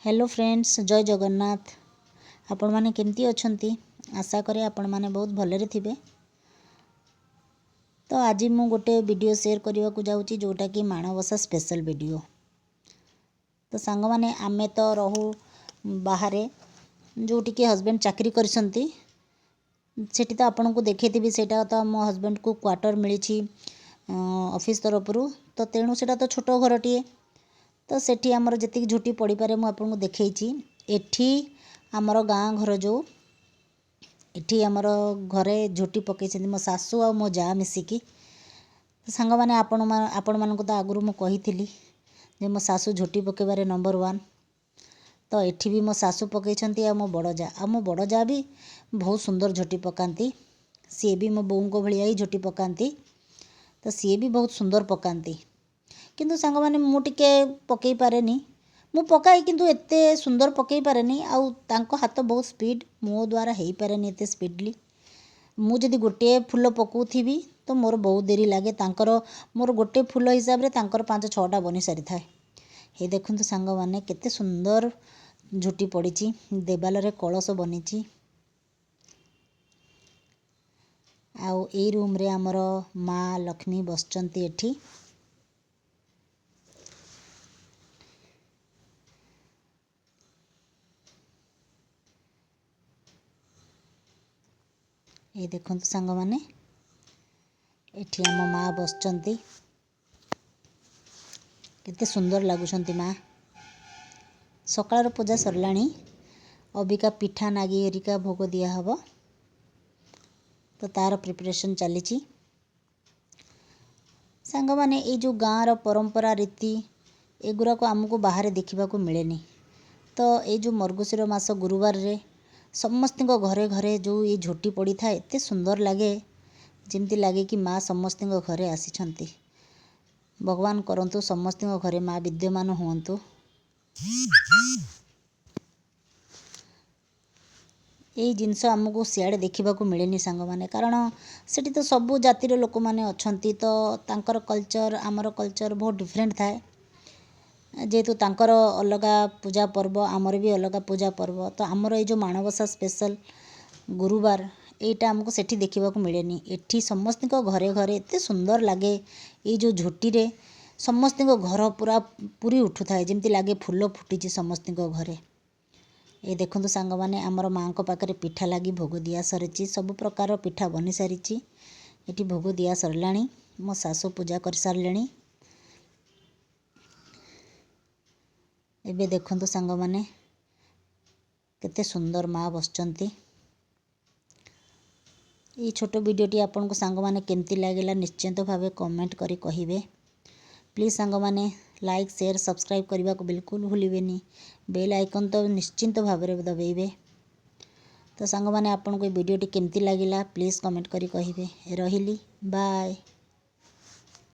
Hello friends, जय जगन्नाथ। आपण माने केमती अछंती? आशा करे आपण माने बहुत भलरे थिबे। तो आज मु गोटे वीडियो शेयर करने को जाऊँगी जोटा कि माणबसा स्पेशल वीडियो। तो सांग माने आमे तो रहू बाहरे जोटी कि हस्बैंड चाकरी करछंती सेठी तो आपन को देखैथिबी। सेटा तो मो हस्बैंड को क्वार्टर मिली ऑफिस तरफ तो तेणु सेटा तो छोट घरटीए। तो सेठी आमर जति झुटी पड़ी पारे मु आपन को देखैछि। एठी आमर गाँ घर जो एठी आमर घरे झुटी पकईछन्ती मो सासू आ मो जा मिसिकी। तो सांग माने आपण मानकु तो आगुरु मु कहिथिली जे मो सासू झुटी पकेबारे नंबर 1। तो एठी भी मो सासू पकईछन्ती आ मो बड़ जा भी बहुत सुंदर झुटी पकांती। सी भी मो बोऊ को भलिया ही झुटी पकांती। तो सी भी बहुत सुंदर पकांती। किंतु सांग माने मु टिके पकई पारेनी। मु पकाई किंतु एते सुंदर पकई पारेनी। आउ तांको हाथ बहुत स्पीड, मो द्वारा हेई पारेनी एते स्पीडली। मु जदि गोटे फूल पकाउथिबी तो मोर बहुत देरी लागे। तांकर मोर गोटे फूल हिसाब रे तांकर 5-6टा बनी सारी थाए। हे देखंतु सांग माने केते सुंदर झुटी पड़ीची। देवाल रे कलश बनीची। आउ एई रूम रे हमर माँ लक्ष्मी बसचंती एठी। ये देखंतु सांग माने एठी हम माँ बसचंती। केते सुंदर लागुछंती माँ। सकाळर पूजा सरलाणी। अबिका पिठा नागी एरिका भोग दिया हबो। तो तार प्रिपरेशन चलीची। सांग माने ए जो गाँ रो परंपरा रीति एगुरा को हमको बाहर देखा को मिलेनी। तो ये जो मर्गशीर मास गुरुवार रे समस्त घरे घरे जो ये झुटी पड़ी था एते सुंदर लगे। जमती लगे कि माँ समस्त घरे आसी। भगवान करंतु समस्त घरे माँ विद्यमान हुंतु। यही जिनस आमको सियाड़े देखा मिलेनी सांग माने। कारण सेठी तो सबु जातिर लोक माने अछंती। तो तांकर कल्चर आमर कल्चर बहुत डिफरेंट थाए। जेहेतु तांकर अलगा पूजा पर्व आमर भी अलगा पूजा पर्व। तो आमर ये जो माणबसा स्पेशल गुरुवार एटा हमको सेठी देखा मिलेनी। एठी समस्त घरे घरे एते सुंदर लगे। ये जो झुटी रे समस्त घर पूरा पूरी उठू थाए। जमती लगे फूल फुटी समस्त घरे। ये देखंतु सांग माने आमर माँ को पाखरे पिठा लगी भोग दिया सरीची। सब प्रकार पिठा बनी सारीची। एठी भोग दिया सरलाणी। मो सासू पूजा कर सारलेणी। एबे देखंतु सांग माने केते सुंदर माँ बसचंती। ये छोट वीडियोटी आपन को सांग माने केमती लागेला निश्चिंत भावे कमेंट करी कहिबे। प्लीज सांग माने लाइक शेयर सब्सक्राइब करने को बिल्कुल भूलिबेनी। बेल आइकन तो निश्चिंत भावे दबाइबे। तो सांग माने आपन को वीडियोटी केमती लागिला प्लीज कमेंट करी कहिबे। रहिली बाय।